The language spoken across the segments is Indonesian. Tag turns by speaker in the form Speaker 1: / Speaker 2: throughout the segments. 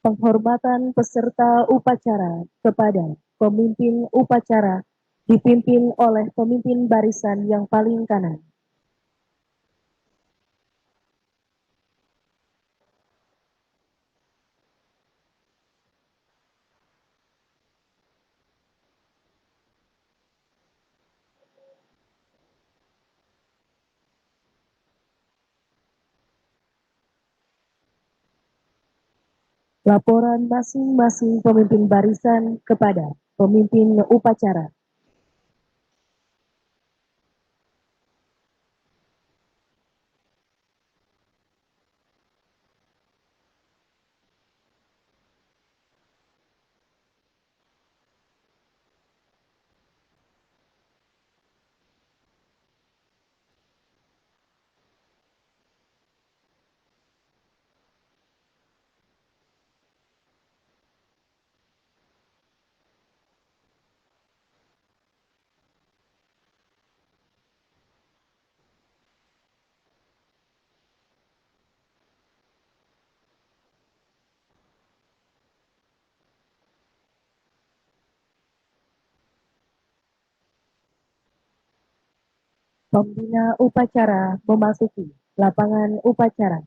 Speaker 1: Penghormatan peserta upacara kepada pemimpin upacara dipimpin oleh pemimpin barisan yang paling kanan. Laporan masing-masing pemimpin barisan kepada pemimpin upacara. Pembina upacara memasuki lapangan upacara.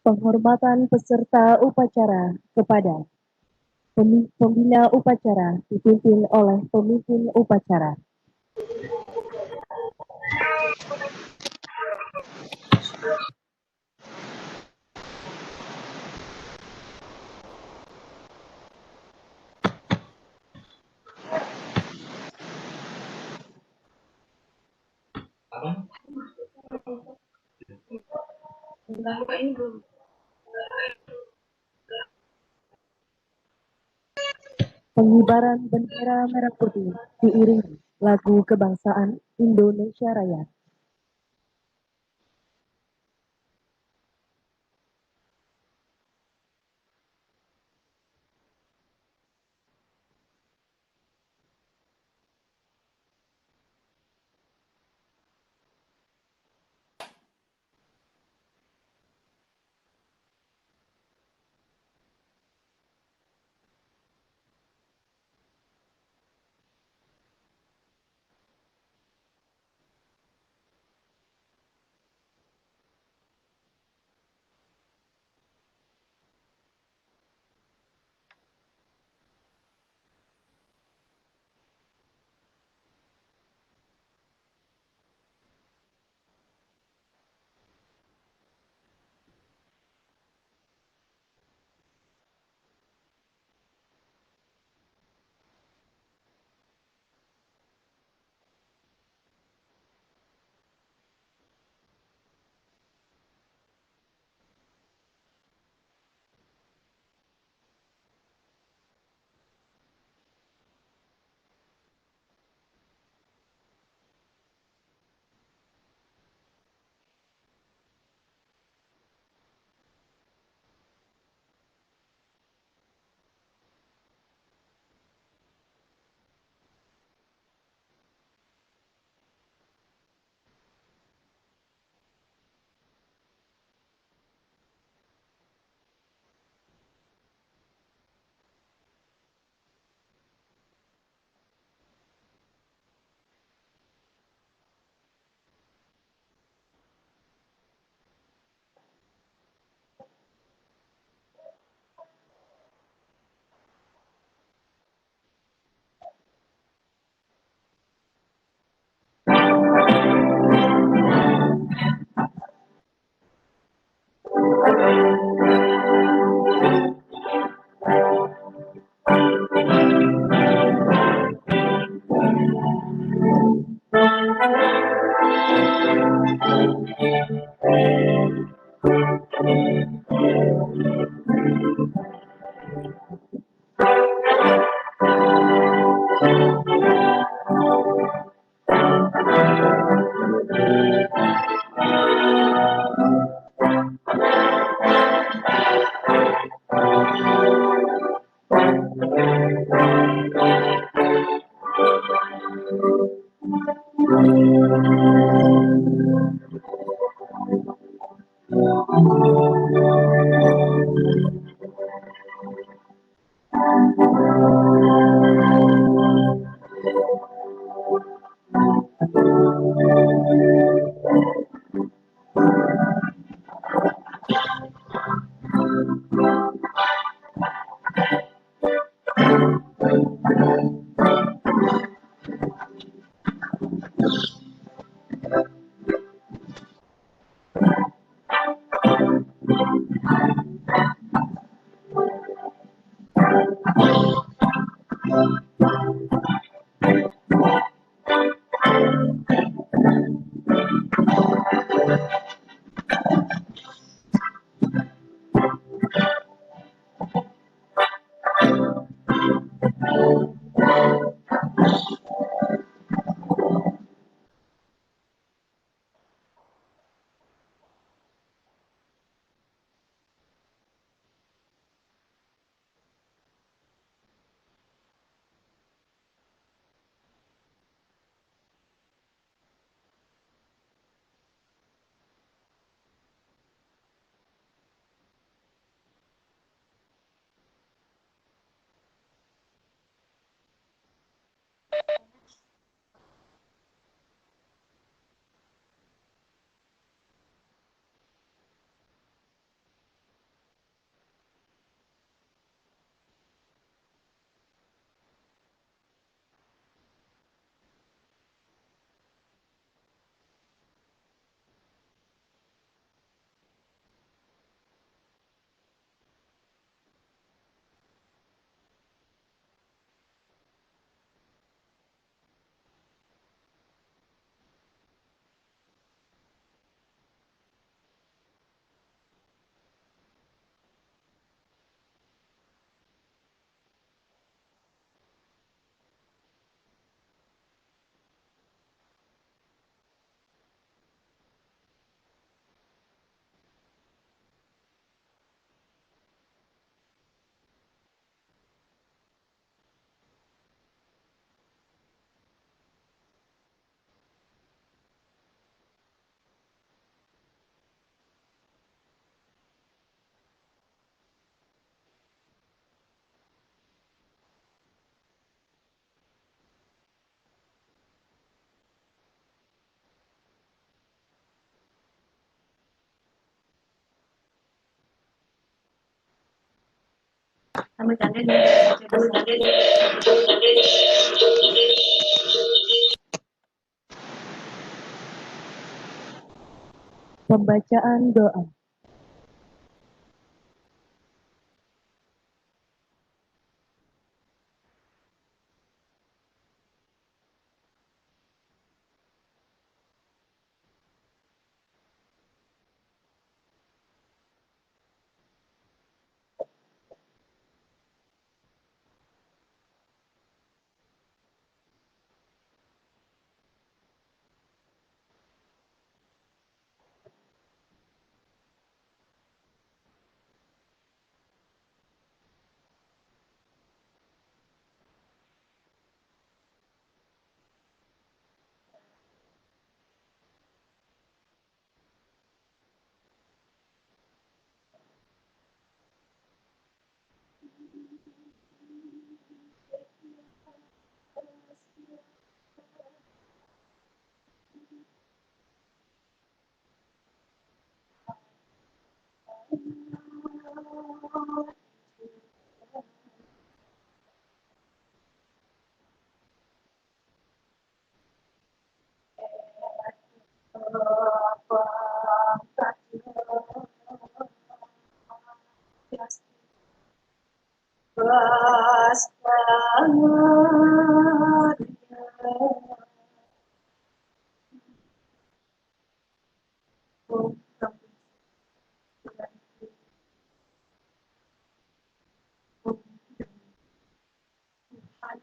Speaker 1: Penghormatan peserta upacara kepada pembina upacara dipimpin oleh pemimpin upacara. Pengibaran bendera merah putih diiringi lagu kebangsaan Indonesia Raya. Pembacaan doa.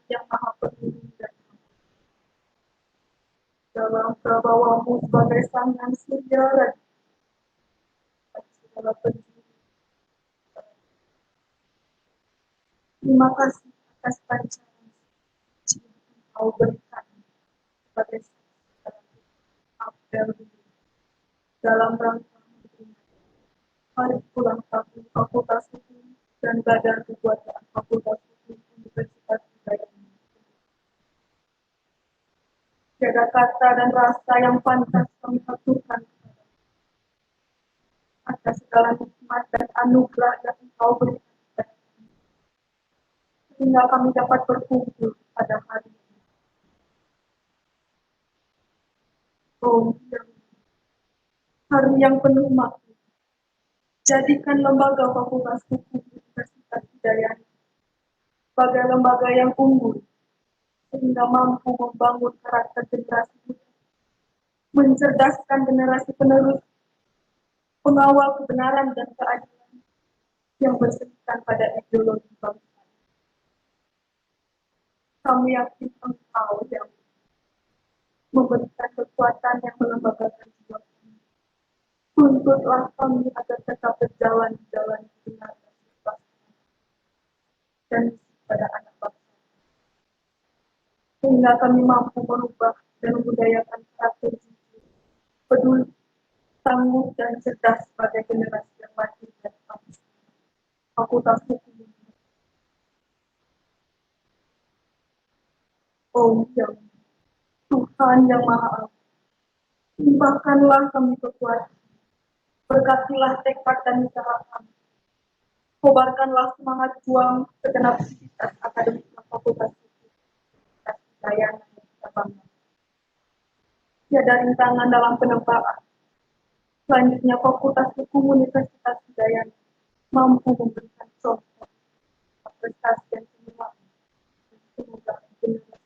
Speaker 1: Yang Maha Peduli dan dalam prabawamu sebagai sang yang surya dan segala penjuru. Terima kasih atas pancaran yang kau berikan kepada apel dalam rangka hari ulang tahun Fakultas Hukum dan Badan Kebuatan Fakultas Hukum Universitas Udayana. Tiada kata dan rasa yang pantas kami aturkan atas segala nikmat dan anugerah yang Engkau berikan kepada kami, sehingga kami dapat berkumpul pada hari ini. Oh, hari yang penuh makna. Jadikan lembaga Fakultas Hukum Universitas Udayana sebagai lembaga yang unggul, sehingga mampu membangun karakter generasi muda, mencerdaskan generasi penerus, pengawal kebenaran dan keadilan yang berserikan pada ideologi bangsa. Kami yakin Engkau yang memberikan kekuatan yang melembagakan jiwa kami. Tuntutlah kami agar tetap berjalan di jalan kebenaran dan pada anak bangsa, sehingga kami mampu merubah dan membudayakan karakter peduli, tangguh dan cerdas pada generasi yang lahir dan kami. Fakultas Hukum. Oh ya Tuhan yang Maha Agung, limpahkanlah kami kekuatan, berkatilah tekad dan usaha kami, kobarkanlah semangat juang segenap sivitas akademik Fakultas Hukum dan Udayana yang kita bangga. Tiada rintangan dalam penempaan. Selanjutnya Fakultas Hukum Universitas Udayana mampu memberikan contoh prestasi dan kemuliaan. Semoga generasi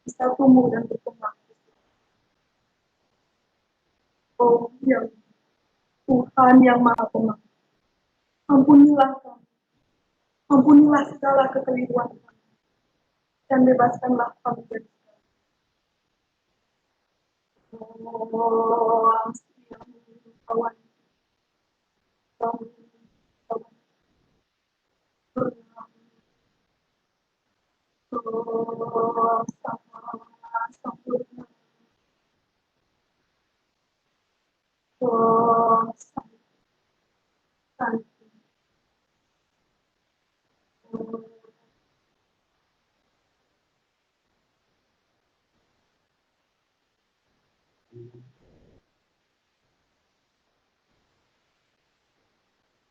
Speaker 1: bisa tumbuh dan berkembang. Oh ya Tuhan yang Maha Pengampun, ampunilah kami, ampunilah segala kekeliruan kami, dan bebaskanlah kami dari kawan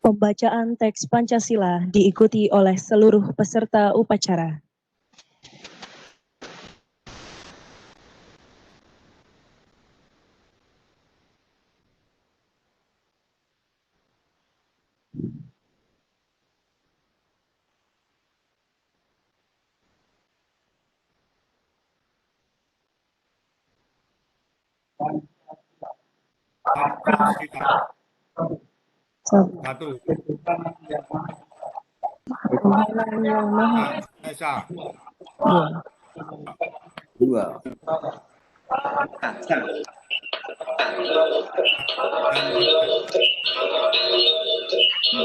Speaker 2: Pembacaan teks Pancasila diikuti oleh seluruh peserta upacara.
Speaker 3: Satu.
Speaker 2: Tuhan yang Maha
Speaker 3: Esa.
Speaker 4: Dua.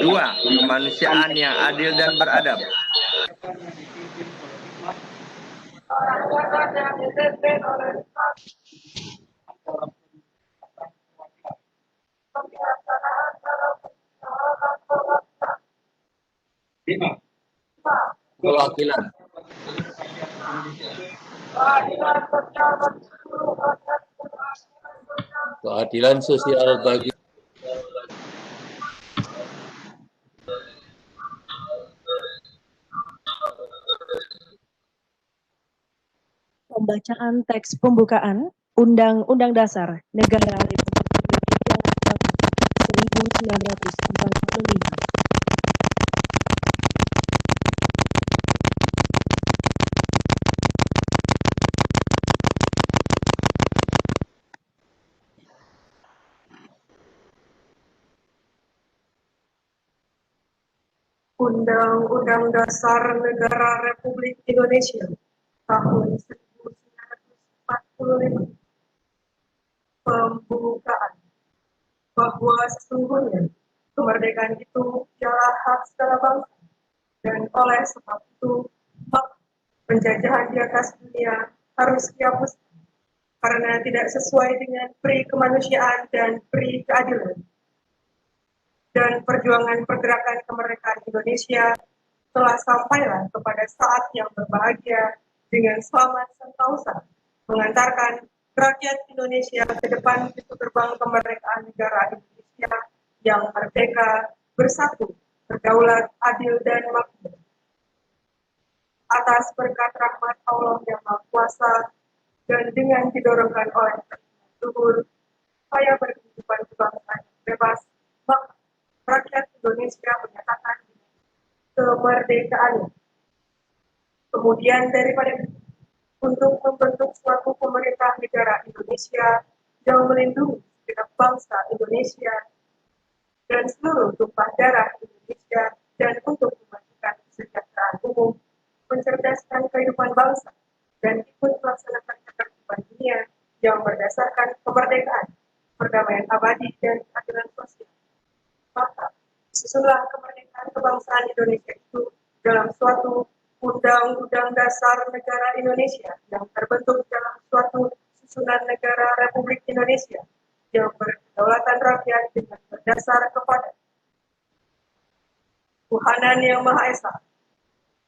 Speaker 4: Dua, kemanusiaan yang adil dan beradab. Kewakilan.
Speaker 5: Keadilan sosial bagi
Speaker 2: Pembacaan teks pembukaan Undang-Undang Dasar Negara Republik Indonesia 1945.
Speaker 1: Undang-Undang Dasar Negara Republik Indonesia tahun 1945. Pembukaan bahwa sesungguhnya kemerdekaan itu ialah hak segala bangsa dan oleh sebab itu hak penjajahan di atas dunia harus dihapuskan karena tidak sesuai dengan pri kemanusiaan dan pri keadilan. Dan perjuangan pergerakan kemerdekaan Indonesia telah sampailah kepada saat yang berbahagia dengan selamat sentosa mengantarkan rakyat Indonesia ke depan pintu gerbang kemerdekaan negara Indonesia yang merdeka, bersatu, berdaulat, adil, dan makmur. Atas berkat rahmat Allah yang Maha Kuasa dan dengan didorongkan oleh luhur, saya berkehidupan kebangsaan bebas, maka rakyat Indonesia menyatakan kemerdekaannya. Kemudian daripada itu, untuk membentuk suatu pemerintah negara Indonesia yang melindungi segenap bangsa Indonesia dan seluruh tumpah darah Indonesia dan untuk memajukan kesejahteraan umum, mencerdaskan kehidupan bangsa, dan ikut melaksanakan ketertiban dunia yang berdasarkan kemerdekaan, perdamaian abadi, dan keadilan sosial. Maka, sesudah kemerdekaan kebangsaan Indonesia itu dalam suatu Undang-Undang Dasar Negara Indonesia yang terbentuk dalam suatu susunan negara Republik Indonesia yang berkedaulatan rakyat dengan berdasar kepada Tuhanan yang Maha Esa,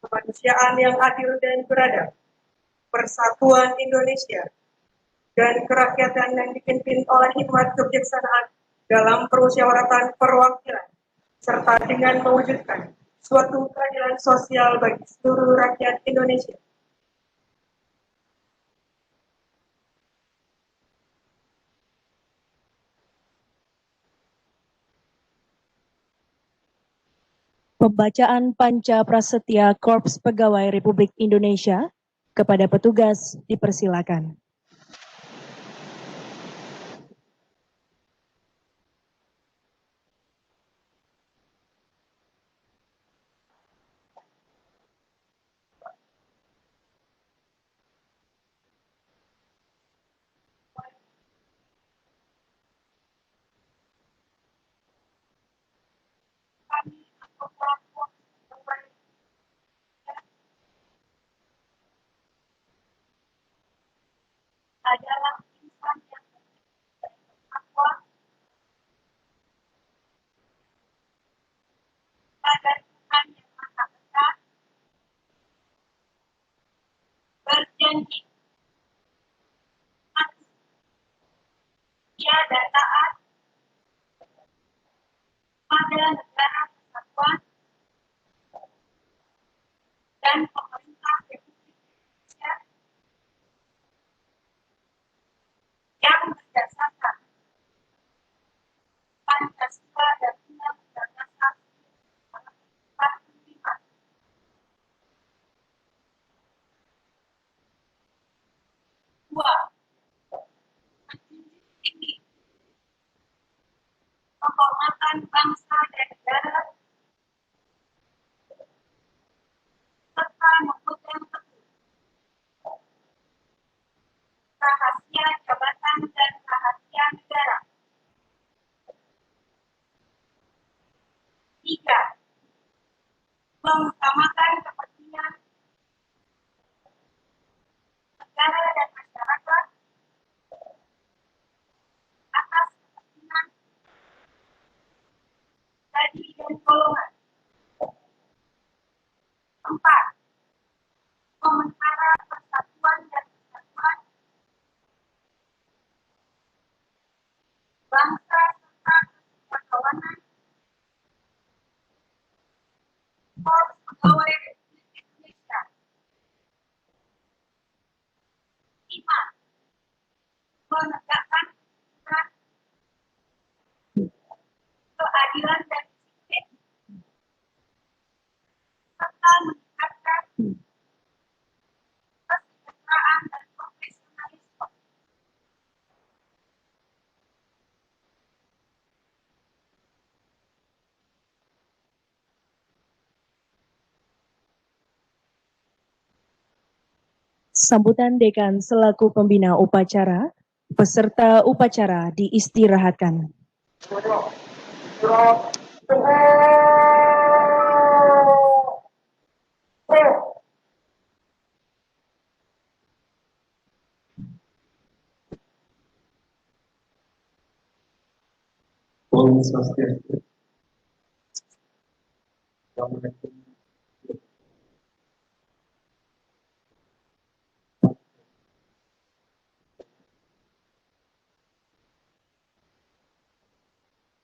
Speaker 1: kemanusiaan yang adil dan beradab, persatuan Indonesia, dan kerakyatan yang dipimpin oleh hikmat kebijaksanaan dalam permusyawaratan perwakilan, serta dengan mewujudkan suatu keadilan sosial bagi seluruh rakyat Indonesia.
Speaker 2: Pembacaan Panca Prasetya Korps Pegawai Republik Indonesia kepada petugas dipersilakan.
Speaker 1: Adalah insan yang bertakwa pada Tuhan yang Maha Esa, berjanji setia dan taat pada negara dan pemerintah Republik Indonesia yang berdasarkan Pancasila dan Undang-Undang Dasar 45. Dua, menjunjung tinggi penghormatan bangsa dan negara serta memegang teguh rahasia jabatan dan rahasia negara. Tiga, mengutamakan kepentingan negara dan masyarakat atas kepentingan pribadi dan golongan. Empat, memelihara persatuan dan kesatuan bangsa serta keberagaman Korps Pegawai Republik Indonesia. Lima, menegakkan aturan, keadilan dan disiplin serta meningkatkan kesejahteraan dan profesionalisme.
Speaker 2: Sambutan Dekan selaku pembina upacara, peserta upacara diistirahatkan.
Speaker 3: Om Swastiastu. Assalamualaikum.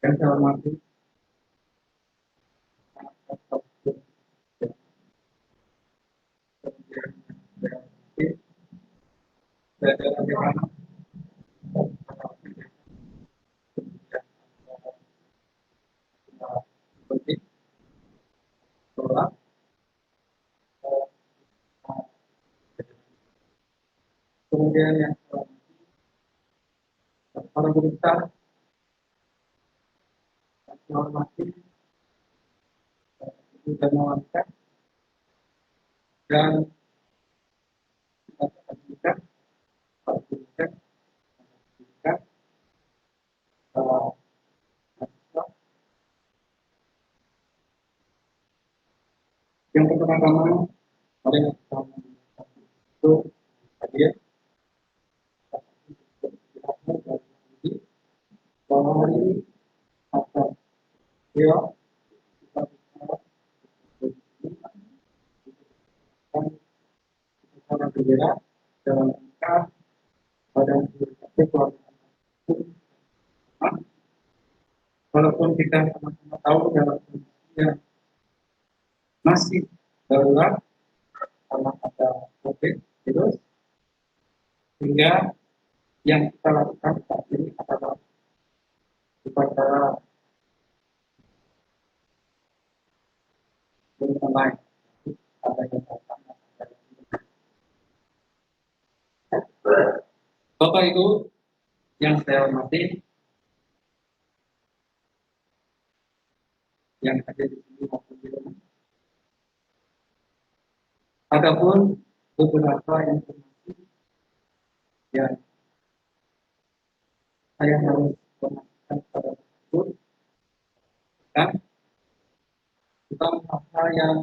Speaker 3: Yang saya hormati kemudian yang para guru besar, yang saya hormati Ibu dan Wanita, dan kita pendidikan, Pak Pendidikan, pendidikan, mahasiswa. Yang pertama-tama, mari kita itu hadiah bahwa hari ini akan beliau kita bicara berbeda dalam rangka pada keluarga. Walaupun kita sama-sama tahu dalam kondisi yang masih darurat karena ada COVID virus, sehingga yang kita lakukan saat ini adalah upacara online. Ada yang datang, ada yang tidak. Bapak Ibu yang saya hormati, yang ada di sini maupun di rumah, adapun beberapa informasi yang saya harus informasikan kepada Ibu, dan tentang hal yang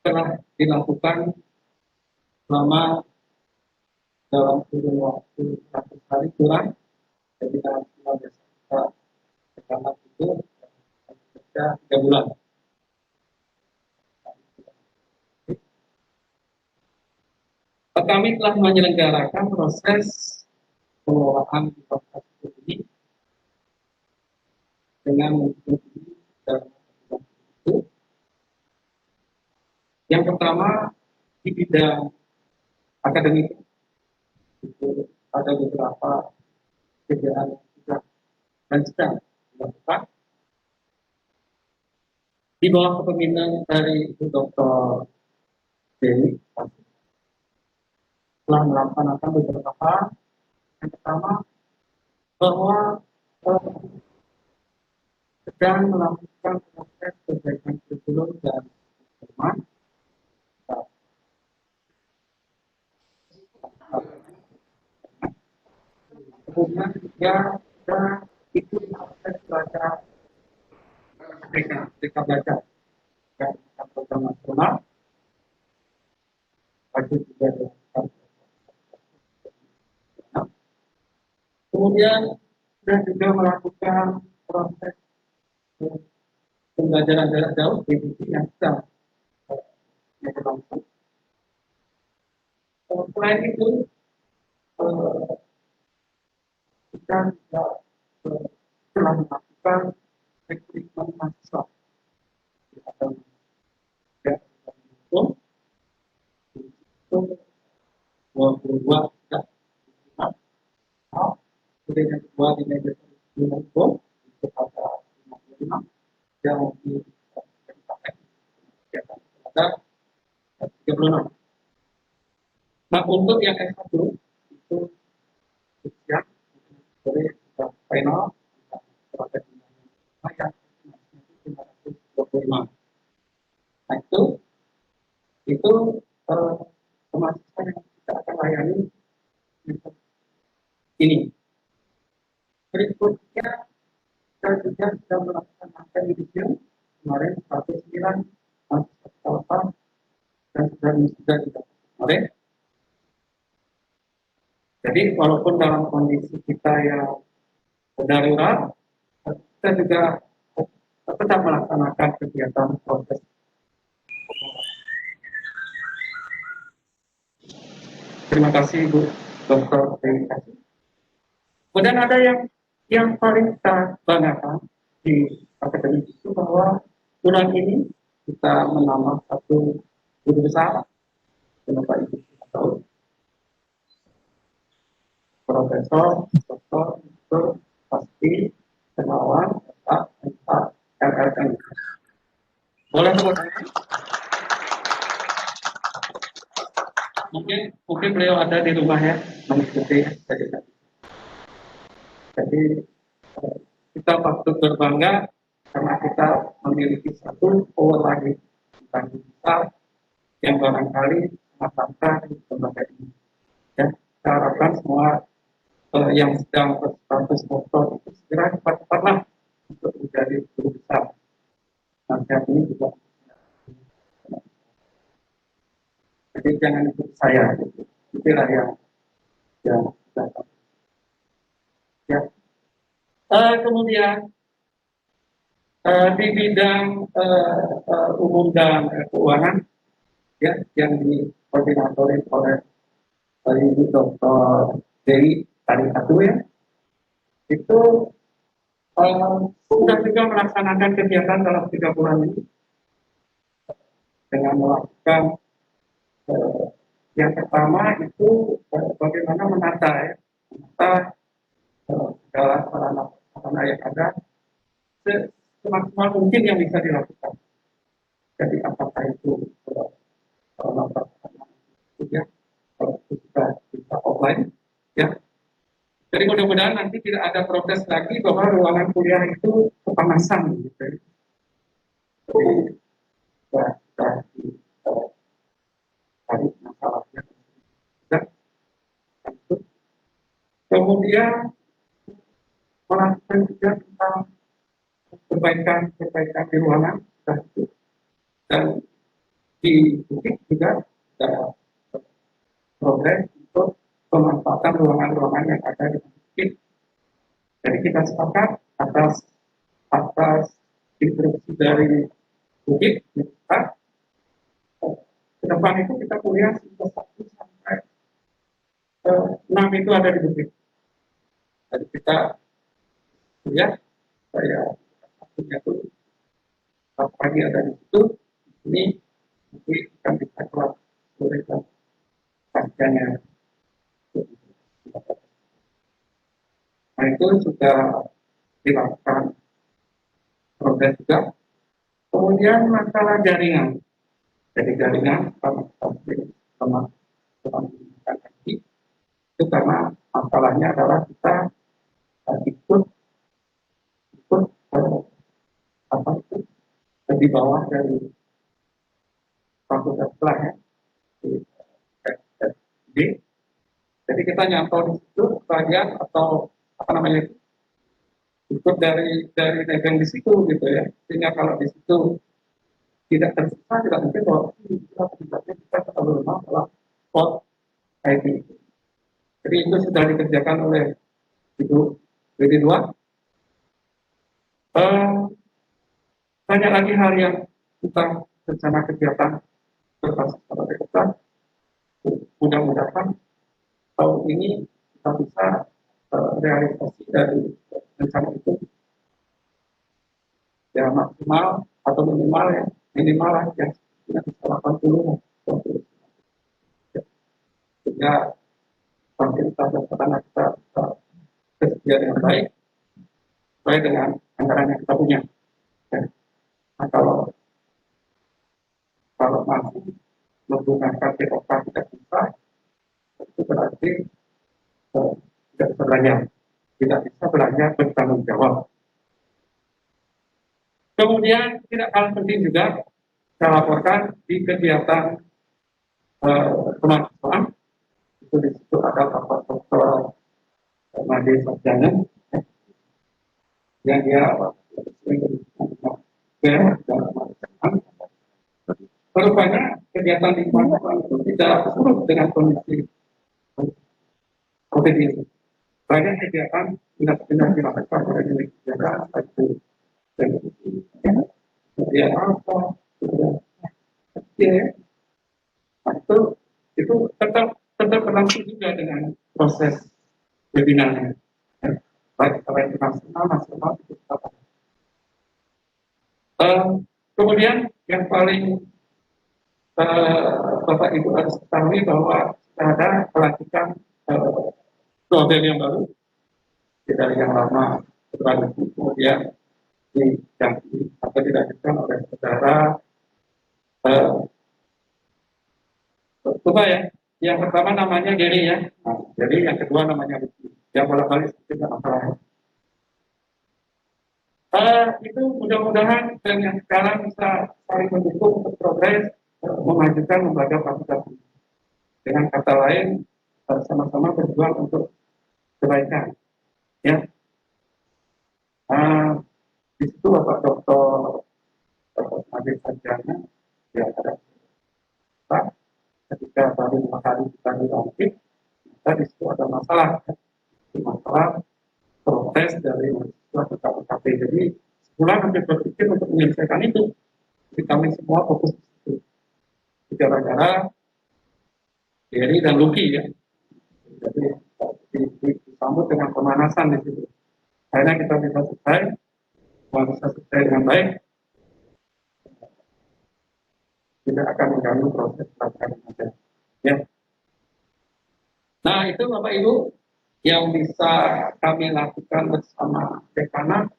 Speaker 3: telah dilakukan selama dalam kurun waktu 100 hari kurang, jadi dalam 15 kita sekarang itu kerja 3 bulan. Kami telah menyelenggarakan proses pengelolaan infrastruktur ini dengan mengikuti dalam itu Yang pertama di bidang akademik itu ada beberapa kegiatan yang sudah dan sedang dilakukan di bawah kepemimpinan dari Ibu Dr. Dewi telah melaksanakan beberapa hal. Yang pertama bahwa sedang melakukan proses perbaikan kurikulum dan teman. Kemudian juga kita ikut proses belajar mereka belajar dan program nasional. Itu juga dilakukan. Kemudian kita juga melakukan proses pembelajaran jarak jauh PBJ yang sedang berlangsung. Selain itu, kita juga telah melakukan rekrutmen mahasiswa atau hukum itu 22 tidak kemudian yang kedua di media hukum itu ada 55 yang ada 36. Nah, untuk yang S1 itu siap dari final proses yang 525. Nah, itu mahasiswa yang kita akan layani ini. Berikutnya kita juga sudah melaksanakan review kemarin 109 mahasiswa dan sudah didapat kemarin. Jadi walaupun dalam kondisi kita yang darurat, kita juga tetap melaksanakan kegiatan proses. Terima kasih Bu Dr. Dewi. Kemudian ada yang paling kita banggakan di akademik itu bahwa bulan ini kita menambah satu guru besar, Bapak Ibu tahu, Profesor, Doktor, pasti, Kenawan, Pak, RRN. Boleh tepuk tangan? Mungkin beliau ada di rumah ya, mengikuti jadi kita patut berbangga karena kita memiliki satu power lagi tentang digital yang barangkali sangat di lembaga ini. Ya, kita harapkan semua yang sedang berstatus doktor itu segera cepat-cepatlah untuk menjadi guru besar. Nah, saat ini juga. Jadi jangan ikut saya, gitu. Itulah yang datang. Ya. Kemudian di bidang umum dan keuangan, ya, yang dikoordinatori oleh Ibu Dr. Dewi tadi satu ya, itu sudah juga melaksanakan kegiatan dalam 3 bulan ini dengan melakukan yang pertama itu bagaimana menata segala sarana yang ada semaksimal mungkin yang bisa dilakukan. Jadi apakah itu sarana ya, kalau itu bisa offline, ya. Jadi mudah-mudahan nanti tidak ada protes lagi bahwa ruangan kuliah itu kepanasan, gitu. Jadi tadi masalahnya. Kemudian melakukan juga tentang perbaikan di ruangan dan di bukit juga ada progres untuk pemanfaatan ruangan-ruangan yang ada di bukit. Jadi kita sepakat atas instruksi dari bukit kita ke depan itu kita kuliah 1 sampai 6 itu ada di bukit. Jadi kita kuliah saya punya tuh pagi ada di situ, ini akan kita keluar oleh pascanya. Nah itu sudah dilakukan progres juga. Kemudian masalah jaringan. Jadi jaringan sama lagi itu karena masalahnya adalah kita ikut apa itu di bawah dari fakultas setelah ya di jadi kita nyantol di situ bagian atau apa namanya itu ikut dari dagang di situ gitu ya, sehingga kalau di situ tidak tersisa tidak mungkin bahwa kita terlibatnya kita terlalu lemah dalam pot ID. Jadi itu sudah dikerjakan oleh Ibu BD2. Banyak lagi hal yang kita rencana kegiatan berbasis pada kita. Mudah-mudahan tahun ini kita bisa realisasi dari rencana itu ya maksimal atau minimal ya minimal ya kita bisa 80 sehingga sampai kita dapat kita kesediaan yang baik sesuai dengan anggaran yang kita punya. Nah kalau masih menggunakan TOK tidak bisa, itu berarti tidak bisa belanja, bertanggung jawab. Kemudian tidak kalah penting juga saya laporkan di kegiatan kemahasiswaan itu di situ ada Bapak Dr. Made Sarjana yang dia rupanya kegiatan di kemahasiswaan itu tidak surut dengan kondisi COVID ini. Banyak kegiatan tidak dilakukan oleh negara itu kemudian apa ya nah, itu tetap berlangsung juga dengan proses webinarnya baik secara internasional nasional itu tetap kemudian yang paling Bapak Ibu harus ketahui bahwa ada pelantikan model yang baru dari yang lama berlalu kemudian diganti atau dilanjutkan oleh saudara coba ya, yang pertama namanya Gary ya, nah, jadi yang kedua namanya Lucky, yang bolak-balik tidak masalah. Itu mudah-mudahan dan yang sekarang bisa saling mendukung untuk progres memajukan lembaga fakultas dengan kata lain sama-sama berjuang untuk kebaikan ya. Di situ Bapak Dr. Made Sarjana ya ada Pak ketika baru 2 hari kita dilantik maka di situ ada masalah protes dari mahasiswa ke KPKP. Jadi sebulan hampir berpikir untuk menyelesaikan itu. Jadi kami semua fokus di situ. Gara-gara Gary dan Lucky ya. Jadi disambut dengan pemanasan di situ. Akhirnya kita bisa selesai dengan baik. Tidak akan mengganggu proses pelaksanaan saja. Ya. Nah itu Bapak Ibu yang bisa kami lakukan bersama dekanat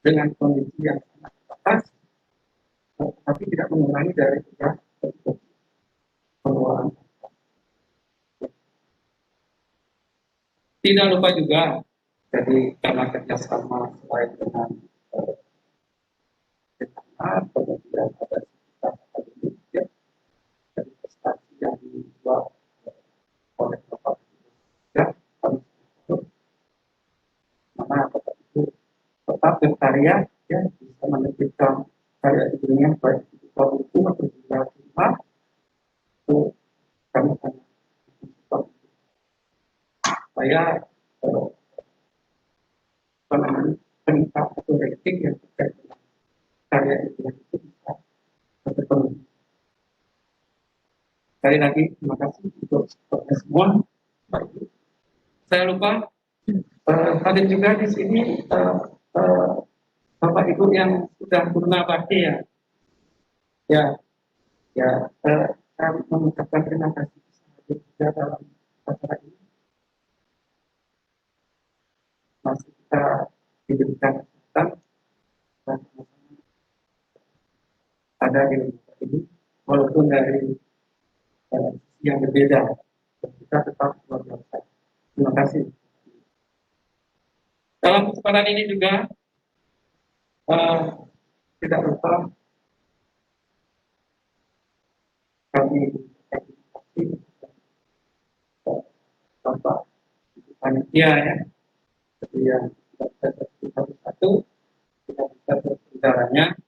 Speaker 3: dengan kondisi yang sangat terbatas, tapi tidak mengurangi dari tugas pengelolaan. Tidak lupa juga, jadi karena kerjasama selain dengan dekanat, kemudian ada sekitar dari prestasi yang dibuat oleh Bapak ya, mana Bapak Ibu tetap berkarya ya, bisa menerbitkan karya ilmiah baik itu buku atau juga rumah itu kami sangat saya peningkat atau rating yang terkait dengan karya ilmiah itu bisa terpenuhi. Sekali lagi terima kasih untuk semua. Saya lupa hadir juga di sini Bapak Ibu yang sudah purna bakti ya. Ya, Ya, saya mengucapkan terima kasih juga dalam acara ini. Masih kita diberikan kesempatan dan ada di tempat ini, walaupun dari yang berbeda, kita tetap luar biasa. Terima kasih. Dalam kesempatan ini juga tidak lupa kami Bapak panitia ya, seperti yang kita satu kita bisa berbicaranya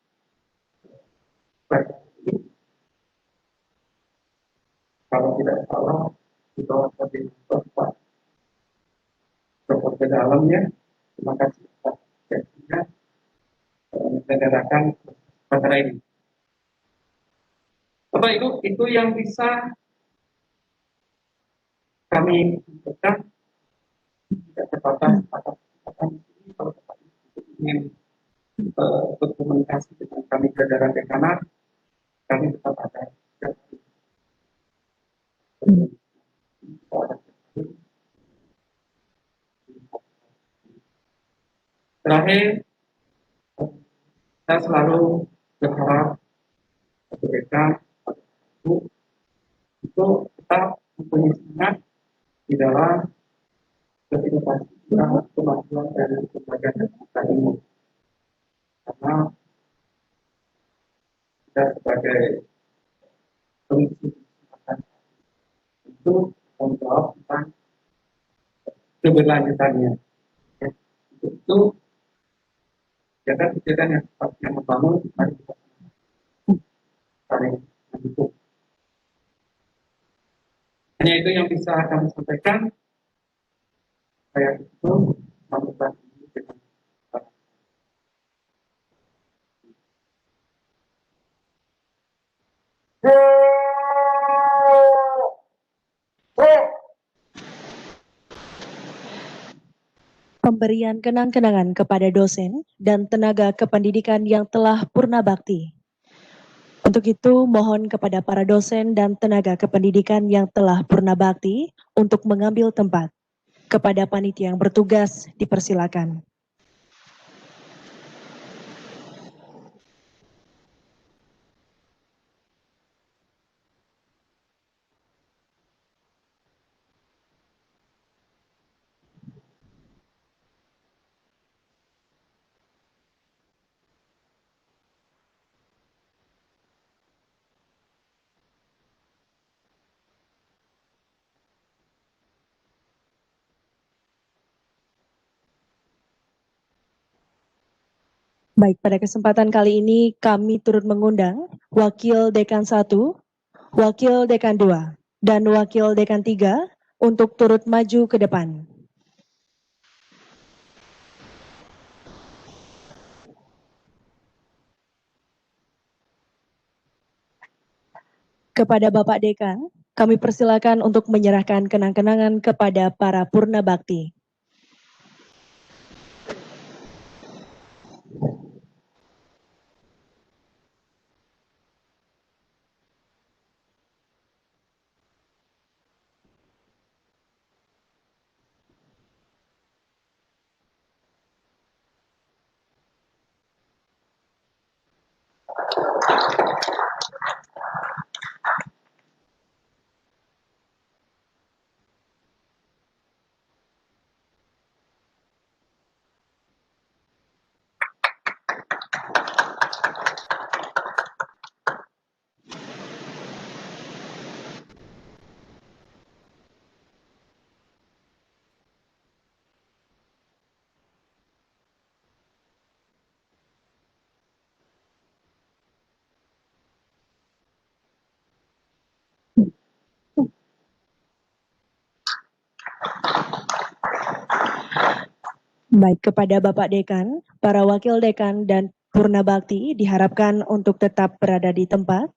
Speaker 3: kalau tidak salah di bawah koordinator Pak Dr. ke dalamnya. Terima kasih Pak Presiden menyelenggarakan acara ini. Bapak Ibu, itu yang bisa kami sampaikan. Tidak terbatas atas kesempatan ini. Kalau Bapak Ibu ingin berkomunikasi dengan kami jajaran dekanat, kami tetap ada. Terakhir, saya selalu berharap mereka itu tetap mempunyai semangat di dalam berinovasi dalam kemajuan dari berbagai kita ini, karena kita sebagai pengisi kesempatan itu menjawab tentang keberlanjutannya. Untuk itu, kegiatan yang sifatnya membangun, mari kita saling mendukung. Hanya itu yang bisa kami sampaikan. Saya itu melakukan ini dengan
Speaker 2: Pemberian kenang-kenangan kepada dosen dan tenaga kependidikan yang telah purna bakti. Untuk itu, mohon kepada para dosen dan tenaga kependidikan yang telah purna bakti untuk mengambil tempat. Kepada panitia yang bertugas, dipersilakan. Baik, pada kesempatan kali ini kami turut mengundang Wakil Dekan 1, Wakil Dekan 2, dan Wakil Dekan 3 untuk turut maju ke depan. Kepada Bapak Dekan, kami persilakan untuk menyerahkan kenang-kenangan kepada para purna bakti. Baik, kepada Bapak Dekan, para Wakil Dekan dan Purna Bakti diharapkan untuk tetap berada di tempat.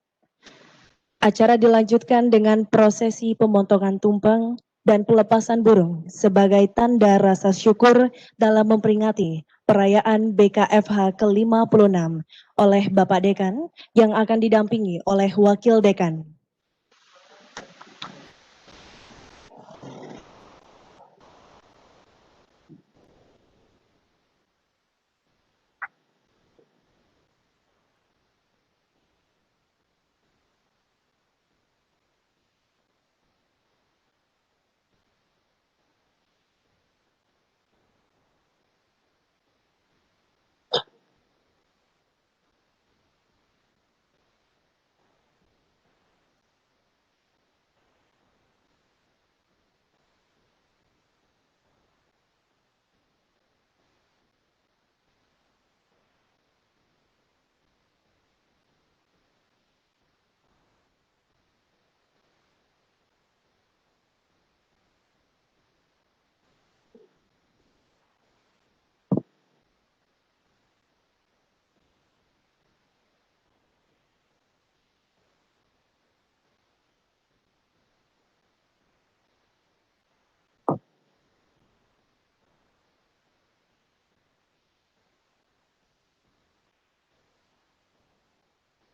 Speaker 2: Acara dilanjutkan dengan prosesi pemotongan tumpeng dan pelepasan burung sebagai tanda rasa syukur dalam memperingati perayaan BKFH ke-56 oleh Bapak Dekan yang akan didampingi oleh Wakil Dekan.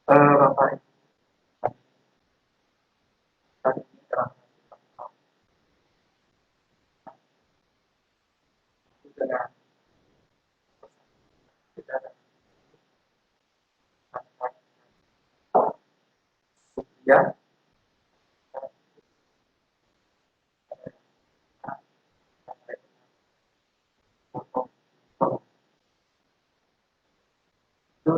Speaker 3: Bapak tadi telah dengan kita ya itu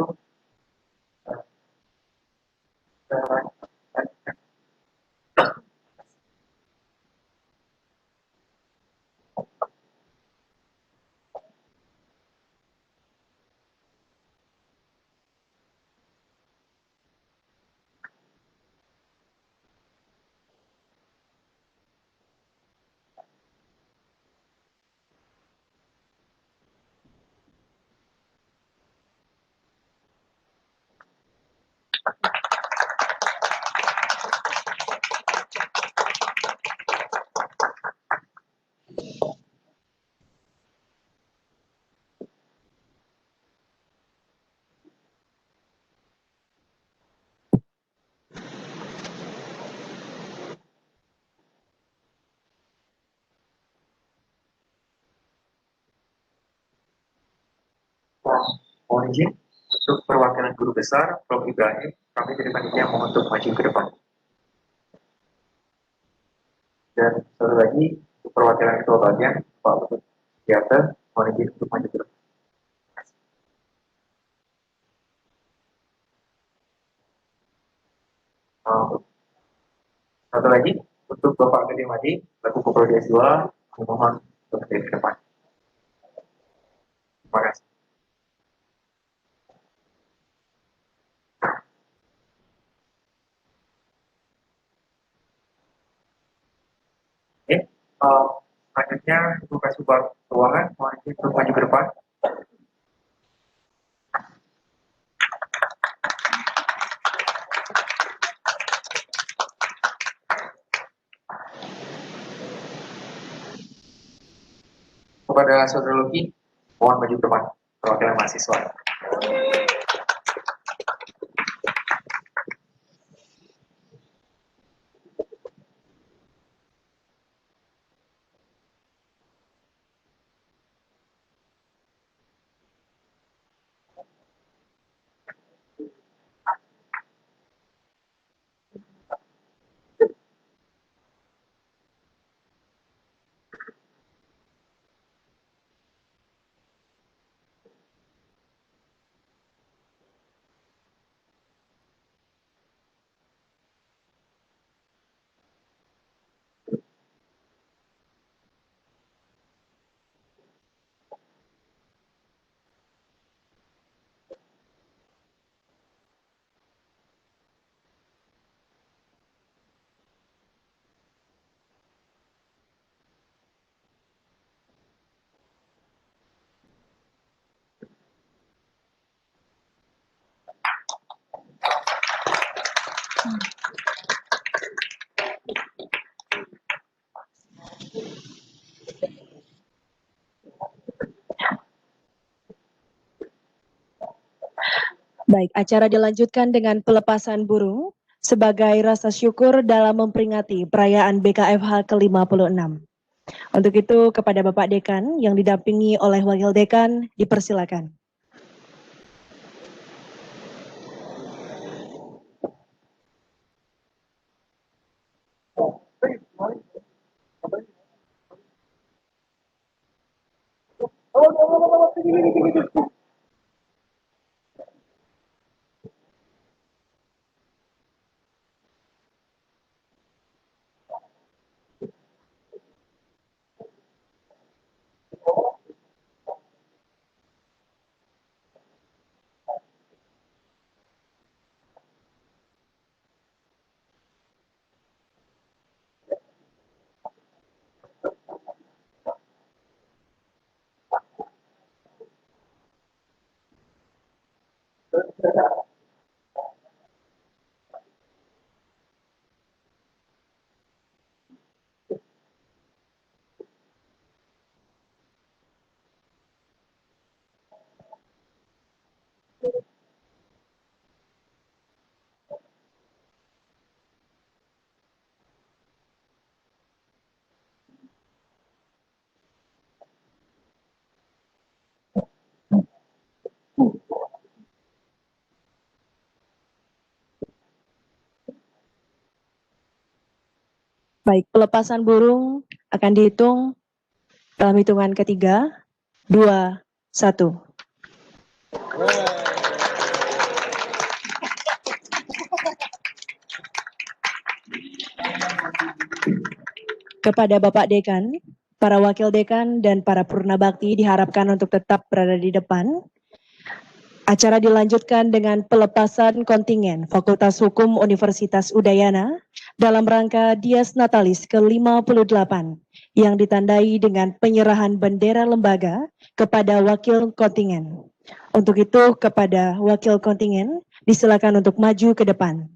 Speaker 3: mohon izin untuk perwakilan guru besar Prof. Ibrahim, kami dari panitia mohon untuk maju ke depan. Dan satu lagi untuk perwakilan ketua bagian Pak Butut Teater, mohon izin untuk maju ke depan. Satu lagi untuk Bapak Gede Madi, laku Prodi S2, mohon untuk hadir ke depan. Terima kasih. Oke, selanjutnya untuk Kasubag Keuangan, mohon izin untuk maju ke depan. Kepada saudara Luki, mohon maju ke depan, perwakilan mahasiswa.
Speaker 2: Baik, acara dilanjutkan dengan pelepasan burung sebagai rasa syukur dalam memperingati perayaan BKFH ke-56. Untuk itu kepada Bapak Dekan yang didampingi oleh Wakil Dekan dipersilakan. Baik, pelepasan burung akan dihitung dalam hitungan ketiga, 2, 1. Kepada Bapak Dekan, para Wakil Dekan, dan para Purna Bakti diharapkan untuk tetap berada di depan. Acara dilanjutkan dengan pelepasan kontingen Fakultas Hukum Universitas Udayana dalam rangka Dies Natalis ke-58 yang ditandai dengan penyerahan bendera lembaga kepada wakil kontingen. Untuk itu kepada wakil kontingen disilakan untuk maju ke depan.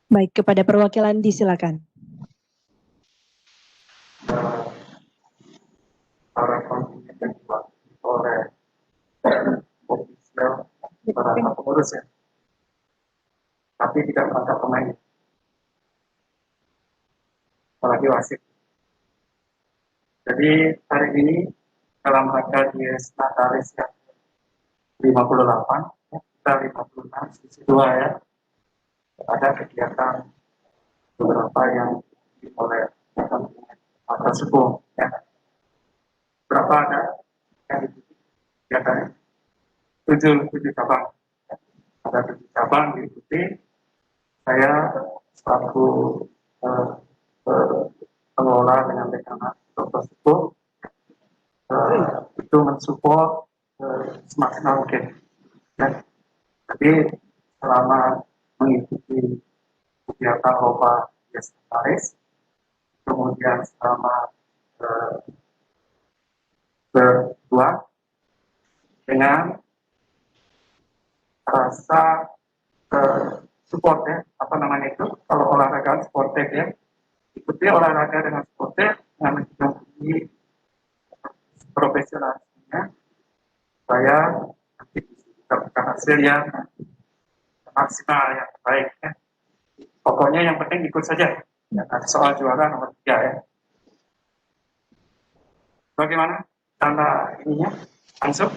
Speaker 2: Baik, kepada perwakilan disilakan.
Speaker 3: Para kontingen yang diwakili oleh ofisial para pengurus ya, tapi tidak merangkap pemain, apalagi wasit. Jadi hari ini dalam rangka Dies Natalis yang 58, ya, kita 56 sisi 2 ya, ada kegiatan beberapa yang oleh mata suku ya. Berapa ada yang diikuti kegiatannya? 7 cabang. Ada 7 cabang diikuti. Saya selaku pengelola dengan dekanat Dr. Suko itu mensupport semaksimal mungkin. Ya. Jadi selama mengikuti kegiatan lomba Dies Natalis, kemudian selama berdua dengan rasa support ya, apa namanya itu kalau olahraga sportif ya, ikuti olahraga dengan sportif dengan menjunjung profesionalismenya, saya nanti bisa mendapatkan hasil yang maksimal yang baik ya. Pokoknya yang penting ikut saja ya, soal juara nomor 3 ya. Bagaimana tanda ininya langsung?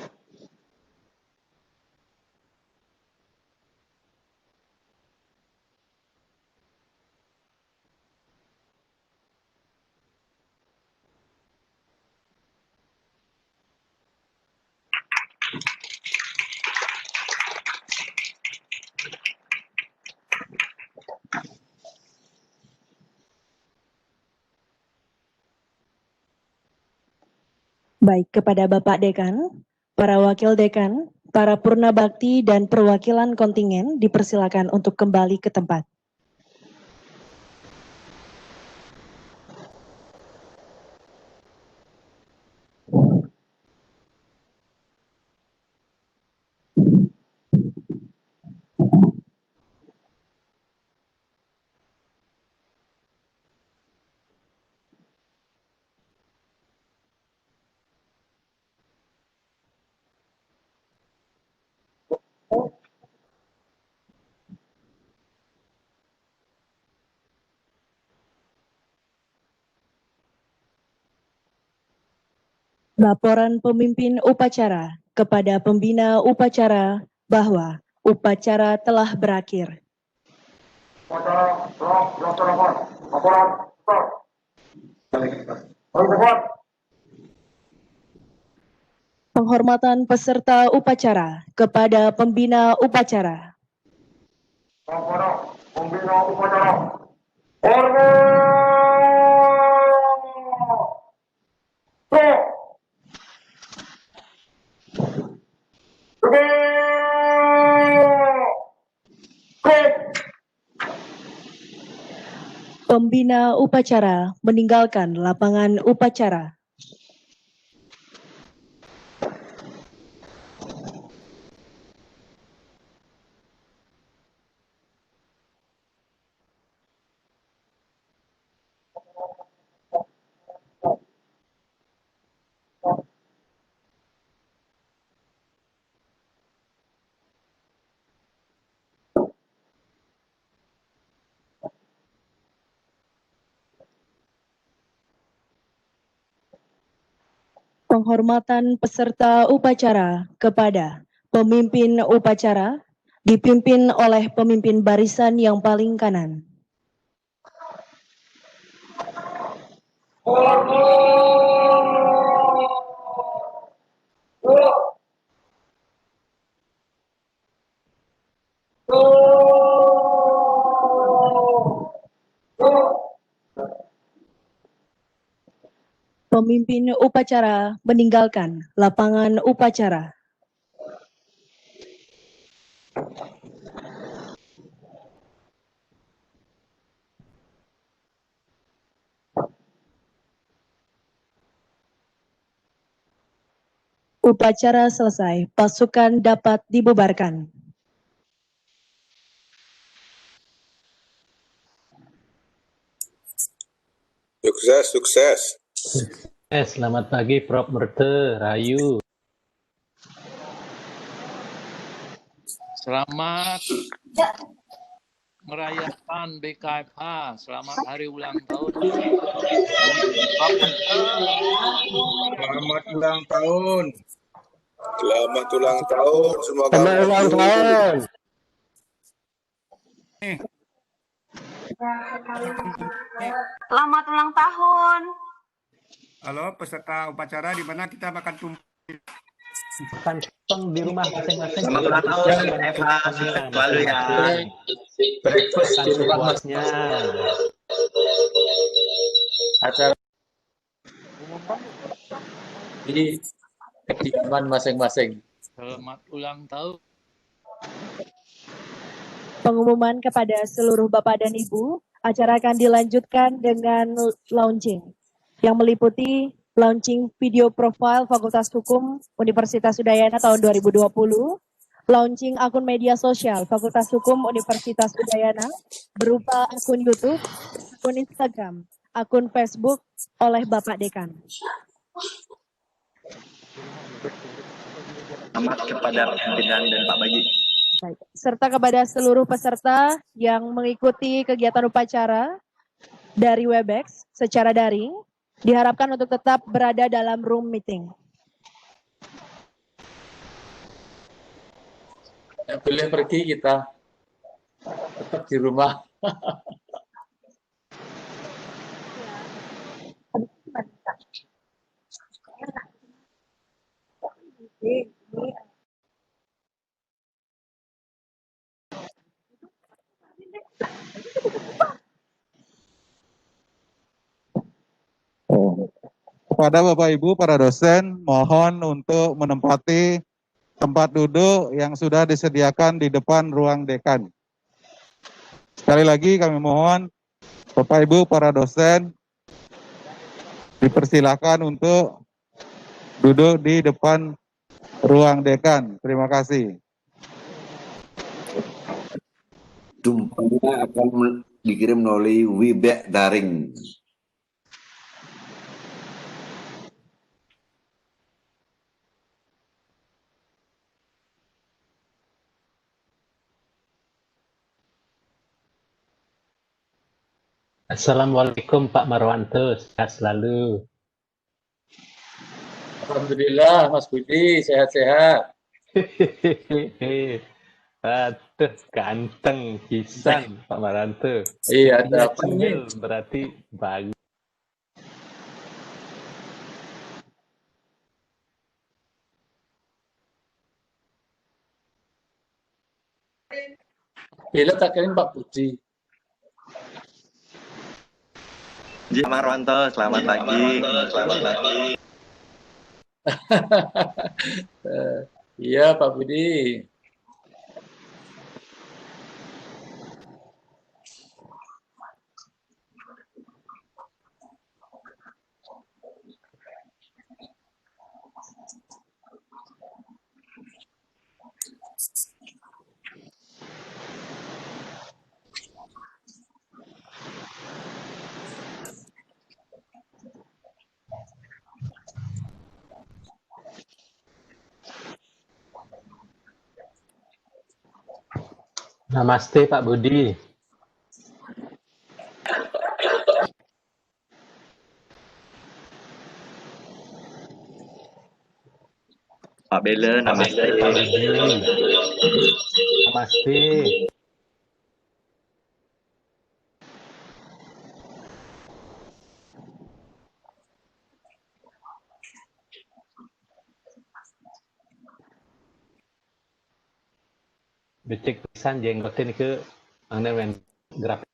Speaker 2: Baik, kepada Bapak Dekan, Para wakil dekan, para purna bakti dan perwakilan kontingen dipersilakan untuk kembali ke tempat. Laporan pemimpin upacara kepada pembina upacara bahwa upacara telah berakhir. Penghormatan peserta upacara kepada pembina upacara.
Speaker 6: Pembina upacara.
Speaker 2: Pembina upacara meninggalkan lapangan upacara. Penghormatan peserta upacara kepada pemimpin upacara dipimpin oleh pemimpin barisan yang paling kanan. Pemimpin upacara meninggalkan lapangan upacara. Upacara selesai, pasukan dapat dibubarkan.
Speaker 7: Sukses, sukses.
Speaker 5: Selamat pagi Prof. Merte, Rayu.
Speaker 8: Selamat merayakan BKFH. Selamat hari ulang tahun.
Speaker 7: Selamat ulang tahun. Selamat ulang tahun. Semoga
Speaker 5: Selamat ulang tahun.
Speaker 9: Selamat ulang tahun.
Speaker 10: Halo, peserta upacara di mana kita makan tumpeng.
Speaker 5: Makan tumpeng di rumah masing-masing.
Speaker 4: Selamat ulang tahun FH sukses selalu ya. Breakfast di rumah masnya.
Speaker 5: Acara di kediaman masing-masing.
Speaker 8: Selamat ulang tahun.
Speaker 2: Pengumuman kepada seluruh Bapak dan Ibu, acara akan dilanjutkan dengan launching yang meliputi launching video profile Fakultas Hukum Universitas Udayana tahun 2020, launching akun media sosial Fakultas Hukum Universitas Udayana berupa akun YouTube, akun Instagram, akun Facebook oleh Bapak Dekan.
Speaker 4: Selamat kepada pimpinan dan Pak Bagi.
Speaker 2: Baik. Serta kepada seluruh peserta yang mengikuti kegiatan upacara dari Webex secara daring, diharapkan untuk tetap berada dalam room meeting.
Speaker 5: Yang boleh pergi kita tetap di rumah.
Speaker 6: Kepada Bapak Ibu para dosen, mohon untuk menempati tempat duduk yang sudah disediakan di depan ruang dekan. Sekali lagi kami mohon Bapak Ibu para dosen dipersilakan untuk duduk di depan ruang dekan. Terima kasih.
Speaker 9: Tumpangnya akan dikirim melalui Webex daring.
Speaker 4: Assalamualaikum Pak Marwanto, sehat selalu.
Speaker 5: Alhamdulillah Mas Budi, sehat-sehat.
Speaker 4: Aduh, ganteng pisan Pak Marwanto.
Speaker 5: Iya, ada apa
Speaker 4: Cemil,
Speaker 5: nih?
Speaker 4: berarti bagus.
Speaker 5: Bila tak kirim Pak Budi.
Speaker 11: Pak Marwanto, selamat pagi. Selamat pagi.
Speaker 5: Iya Pak Budi.
Speaker 4: Namaste Pak Budi.
Speaker 11: Pak Bele, namaste.
Speaker 4: Pak Budi. Namaste. Becek pisan jenggotin ke angin men gerak.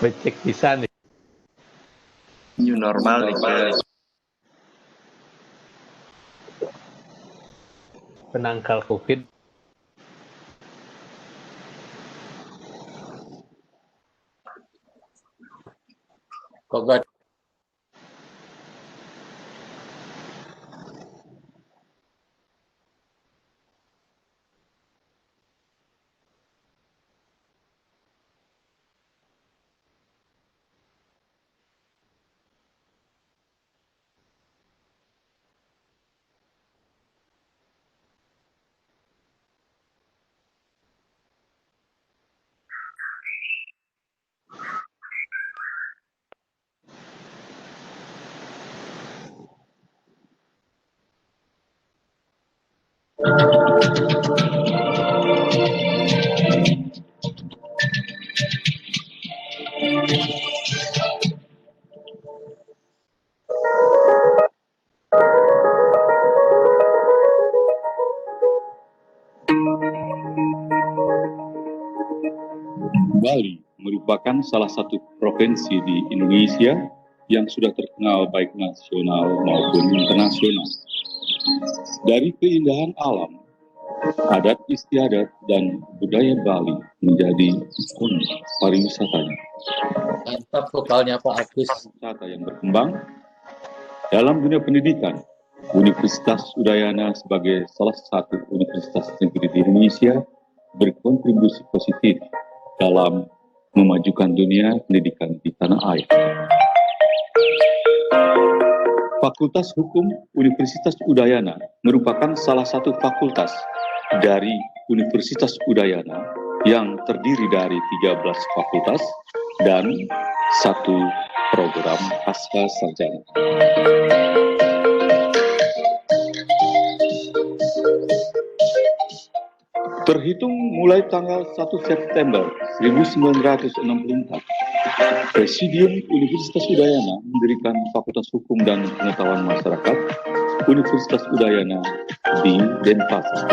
Speaker 4: Becek pisan nih.
Speaker 11: New normal nih.
Speaker 4: Penangkal COVID.
Speaker 5: Kok gak
Speaker 12: Bali merupakan salah satu provinsi di Indonesia yang sudah terkenal baik nasional maupun internasional. Dari keindahan alam, adat istiadat, dan budaya Bali menjadi ikon pariwisatanya.
Speaker 5: mantap vokalnya Pak Agus.
Speaker 12: Wisata yang berkembang dalam dunia pendidikan, Universitas Udayana sebagai salah satu universitas negeri di Indonesia berkontribusi positif dalam memajukan dunia pendidikan di tanah air. Fakultas Hukum Universitas Udayana merupakan salah satu fakultas dari Universitas Udayana yang terdiri dari 13 fakultas dan 1 program pasca sarjana. Terhitung mulai tanggal 1 September 1964, Presidium Universitas Udayana mendirikan Fakultas Hukum dan Pengetahuan Masyarakat Universitas Udayana di Denpasar.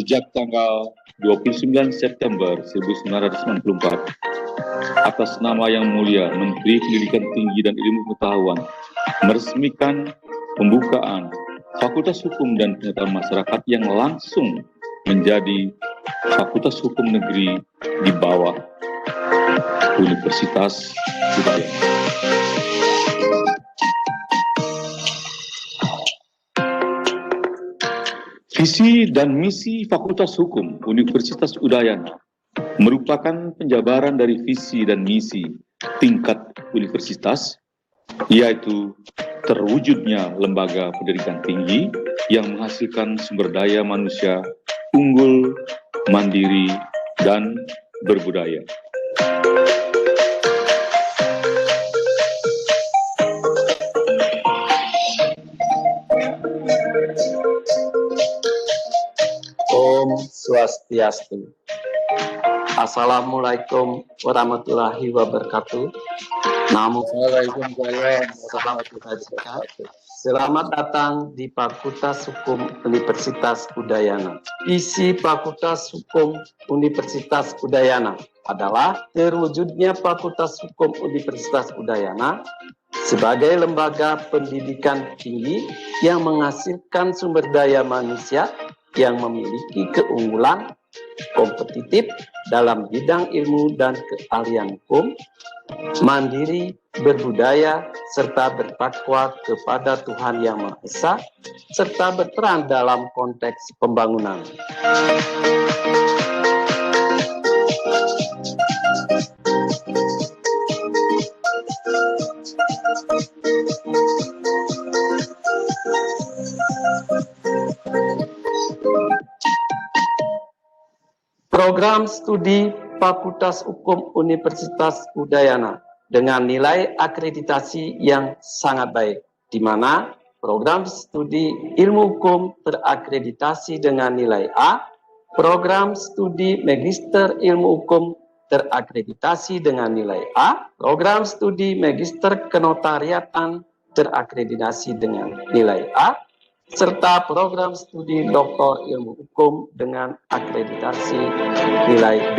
Speaker 12: Sejak tanggal 29 September 1994 atas nama Yang Mulia Menteri Pendidikan Tinggi dan Ilmu Pengetahuan meresmikan pembukaan Fakultas Hukum dan Pengetahuan Masyarakat yang langsung menjadi Fakultas Hukum Negeri di bawah Universitas Udayana. Visi dan misi Fakultas Hukum Universitas Udayana merupakan penjabaran dari visi dan misi tingkat universitas, yaitu terwujudnya lembaga pendidikan tinggi yang menghasilkan sumber daya manusia unggul, mandiri, dan berbudaya.
Speaker 13: Om Swastiastu. Assalamualaikum warahmatullahi wabarakatuh. Namo Selamat datang di Fakultas Hukum Universitas Udayana. Isi Fakultas Hukum Universitas Udayana adalah terwujudnya Fakultas Hukum Universitas Udayana sebagai lembaga pendidikan tinggi yang menghasilkan sumber daya manusia yang memiliki keunggulan kompetitif dalam bidang ilmu dan keahlian hukum, mandiri, berbudaya, serta bertakwa kepada Tuhan Yang Maha Esa, serta berperan dalam konteks pembangunan. Program studi Fakultas Hukum Universitas Udayana dengan nilai akreditasi yang sangat baik, di mana program studi ilmu hukum terakreditasi dengan nilai A, program studi magister ilmu hukum terakreditasi dengan nilai A, program studi magister kenotariatan terakreditasi dengan nilai A, serta program studi doktor ilmu hukum dengan akreditasi nilai B.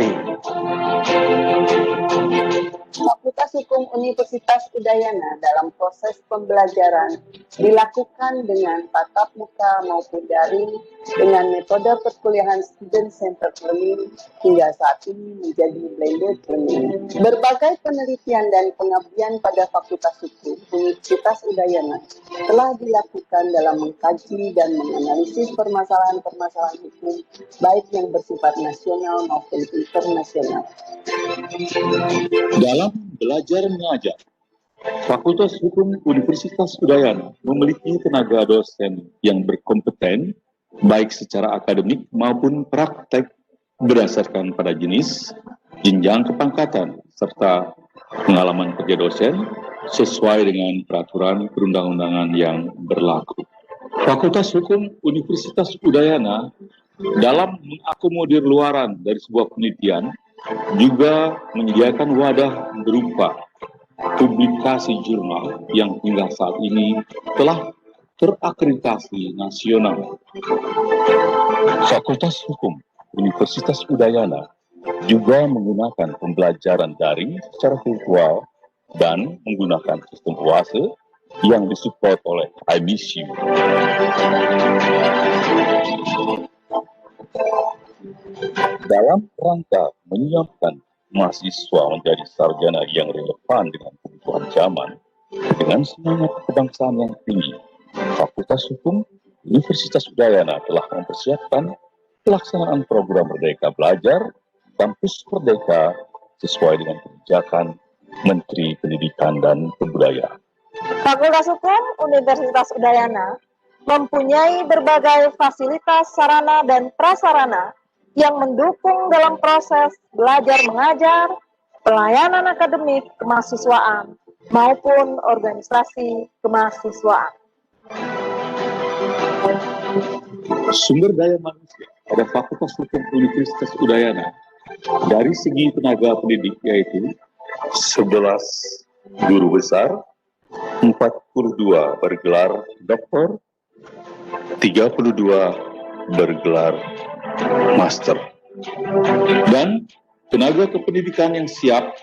Speaker 14: Fakultas Hukum Universitas Udayana dalam proses pembelajaran dilakukan dengan tatap muka maupun daring dengan metode perkuliahan student centered learning hingga saat ini menjadi blended learning. Berbagai penelitian dan pengabdian pada Fakultas Hukum Universitas Udayana telah dilakukan dalam mengkaji dan menganalisis permasalahan-permasalahan hukum baik yang bersifat nasional maupun internasional.
Speaker 12: Dalam belajar mengajar, Fakultas Hukum Universitas Udayana memiliki tenaga dosen yang berkompeten, baik secara akademik maupun praktek berdasarkan pada jenis, jenjang kepangkatan, serta pengalaman kerja dosen sesuai dengan peraturan perundang-undangan yang berlaku. Fakultas Hukum Universitas Udayana dalam mengakomodir luaran dari sebuah penelitian juga menyediakan wadah berupa publikasi jurnal yang hingga saat ini telah terakreditasi nasional. Fakultas Hukum Universitas Udayana juga menggunakan pembelajaran daring secara virtual dan menggunakan sistem UASE yang disupport oleh IBCU. Dalam rangka menyiapkan mahasiswa menjadi sarjana yang relevan dengan kebutuhan zaman, dengan semangat kebangsaan yang tinggi, Fakultas Hukum Universitas Udayana telah mempersiapkan pelaksanaan program Merdeka Belajar, Kampus Merdeka sesuai dengan kebijakan Menteri Pendidikan dan Kebudayaan.
Speaker 15: Fakultas Hukum Universitas Udayana mempunyai berbagai fasilitas sarana dan prasarana yang mendukung dalam proses belajar mengajar, pelayanan akademik kemahasiswaan, maupun organisasi kemahasiswaan.
Speaker 12: Sumber daya manusia pada Fakultas Hukum Universitas Udayana dari segi tenaga pendidik yaitu 11 guru besar, 42 bergelar doktor, 32 bergelar master. dan tenaga kependidikan yang siap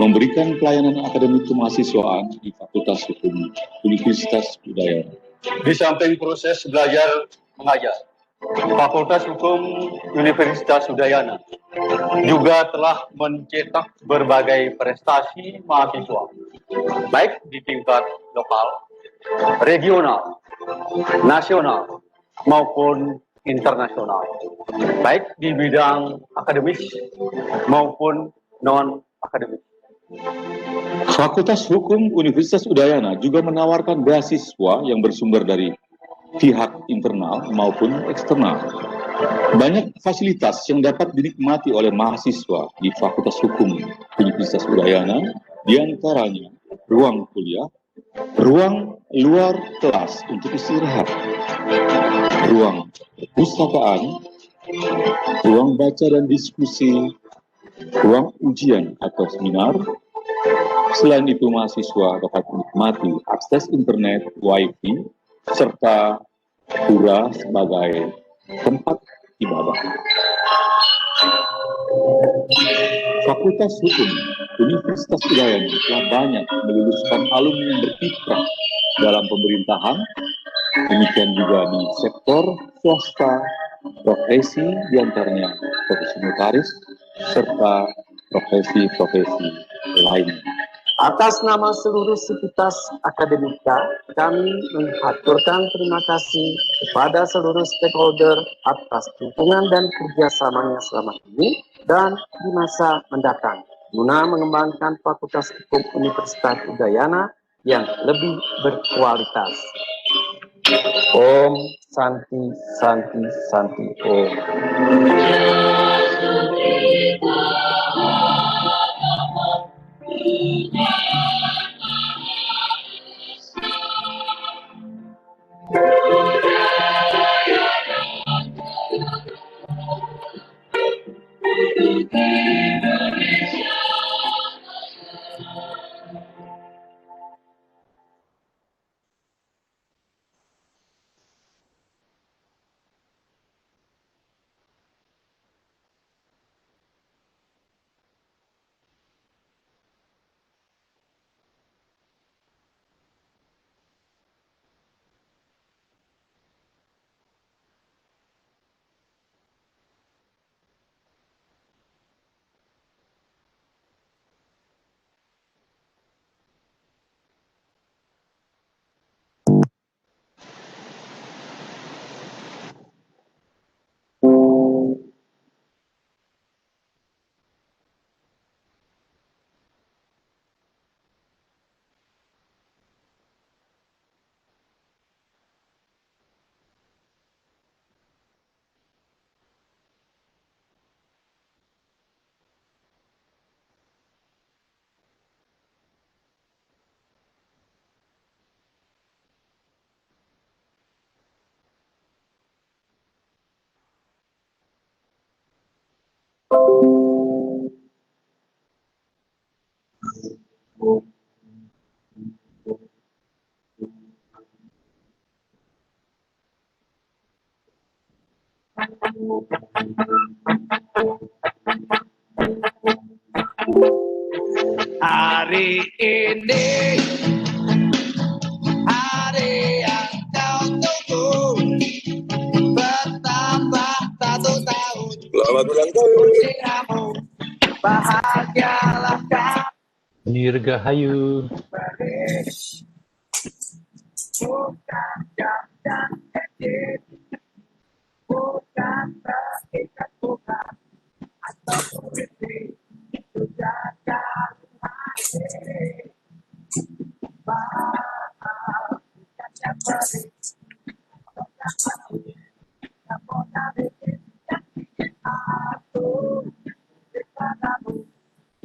Speaker 12: memberikan pelayanan akademik kemahasiswaan di Fakultas Hukum Universitas Udayana.
Speaker 16: Di samping proses belajar mengajar, Fakultas Hukum Universitas Udayana juga telah mencetak berbagai prestasi mahasiswa, baik di tingkat lokal, regional, nasional, maupun internasional, baik di bidang akademis maupun non-akademis.
Speaker 12: Fakultas Hukum Universitas Udayana juga menawarkan beasiswa yang bersumber dari pihak internal maupun eksternal. Banyak fasilitas yang dapat dinikmati oleh mahasiswa di Fakultas Hukum Universitas Udayana, diantaranya ruang kuliah, ruang luar kelas untuk istirahat, ruang perpustakaan, ruang baca dan diskusi, ruang ujian atau seminar. Selain itu, mahasiswa dapat menikmati akses internet, wifi, serta pura sebagai tempat ibadah. Fakultas Hukum Universitas Udayana telah banyak meluluskan alumni yang berkiprah dalam pemerintahan, demikian juga di sektor swasta, profesi diantaranya profesi notaris, serta profesi-profesi lainnya.
Speaker 13: Atas nama seluruh sivitas akademika, kami mengaturkan terima kasih kepada seluruh stakeholder atas dukungan dan kerjasamanya selama ini dan di masa mendatang, guna mengembangkan Fakultas Hukum Universitas Udayana yang lebih berkualitas. Om Santi Santi Santi Om.
Speaker 17: Hari ini hari yang kau tunggu, bertambah satu tahun.
Speaker 7: Selamat ulang tahun.
Speaker 17: Kamu bahagialah kau.
Speaker 4: Dirgahayu.
Speaker 17: Bukan jam dan edit, bukan terikat bunga atau puisi, itu jaga hati. Mahal bukannya perih, bukan perih, namun dari yang ingin aku kepadamu,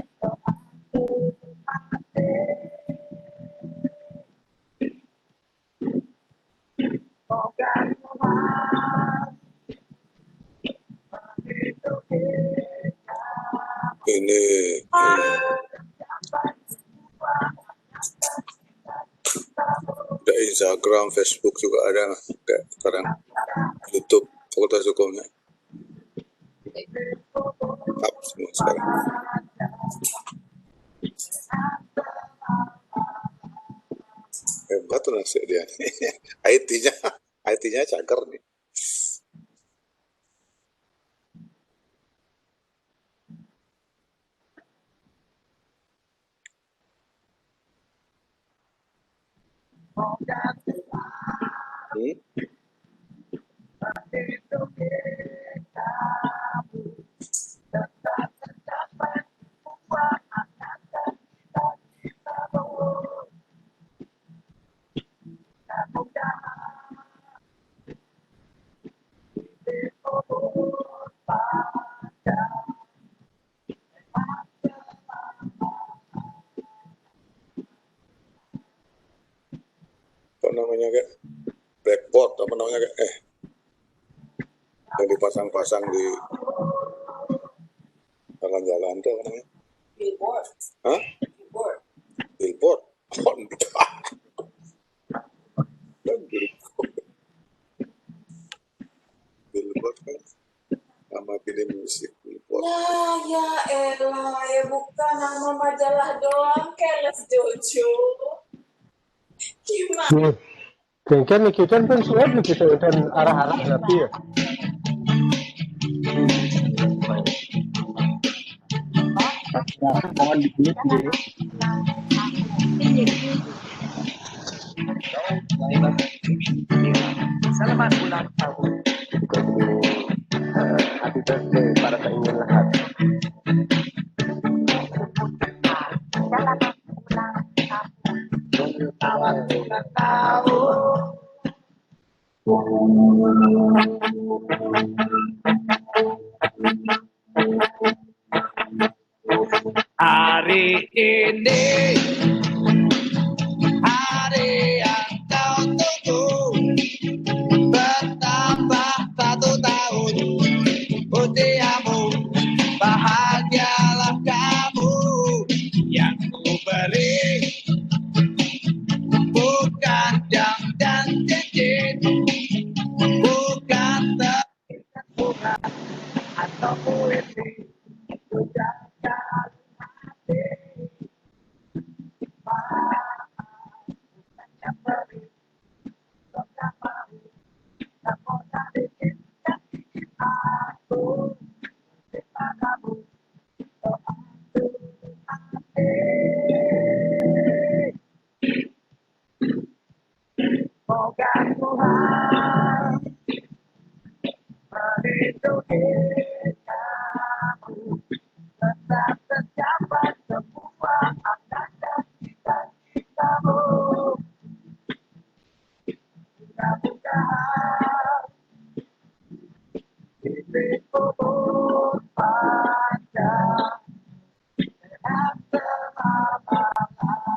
Speaker 17: itu aku hati.
Speaker 7: Ini ada Instagram, Facebook juga ada kayak sekarang, YouTube Fakultas Hukumnya. lengkap semua sekarang. Hebat tuh nasi dia. IT-nya cager nih. Apa namanya kak? Blackboard apa namanya kak? Yang dipasang-pasang di jalan-jalan tuh apa namanya?
Speaker 1: Billboard.
Speaker 7: Hah?
Speaker 1: Billboard.
Speaker 7: Billboard. Oh, enggak. Billboard kan nama film musik Billboard.
Speaker 1: Nah, ya elah, ya bukan nama majalah doang, keles Jojo. Gimana?
Speaker 18: Kan kita pun sudah kita dan arah-arah tapi ya. Mohon dipilih sendiri.
Speaker 17: Selamat ulang tahun. Happy birthday para sa inyong lahat. Selamat ulang tahun. Hari ini hari yang kau tunggu, bertambah 1 tahun usiamu, bahagialah kamu. Yang ku beri bukan jam dan cincin, bukan bunga atau puisi, sudah semoga Tuhan melindungi kamu, tetap tercapai semua angan dan cita-citamu. Mudah-mudahan hidupmu panjang, sehat selama-lamanya.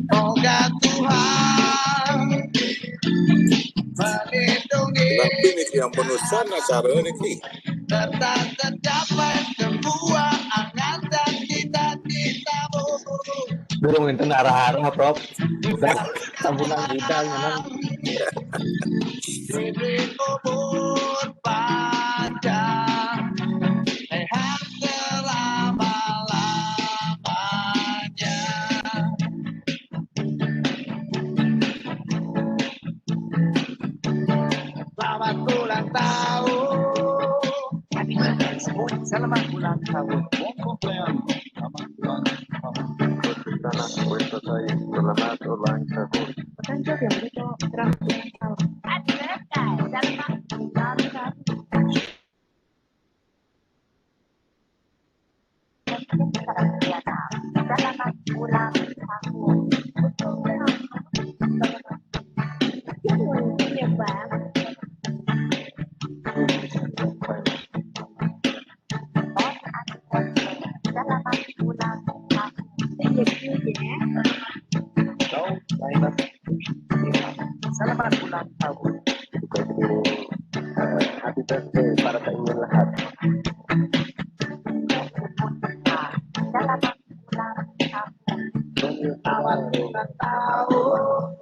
Speaker 17: Semoga Tuhan melindungi
Speaker 7: Tapi nih yang penulisan acara nih.
Speaker 17: tetap tercapai semua angan dan cita-citamu.
Speaker 18: Durung enten arah-arah, Prof. Udah sambunan kita memang.
Speaker 17: Diberi umur panjang, sehat selama-lamanya. Selamat ulang tahun. Selamat ulang tahun. Selamat ulang tahun. Selamat ulang tahun. Selamat ulang tahun. Happy birthday para sa inyong lahat. lewat puluhan tahun.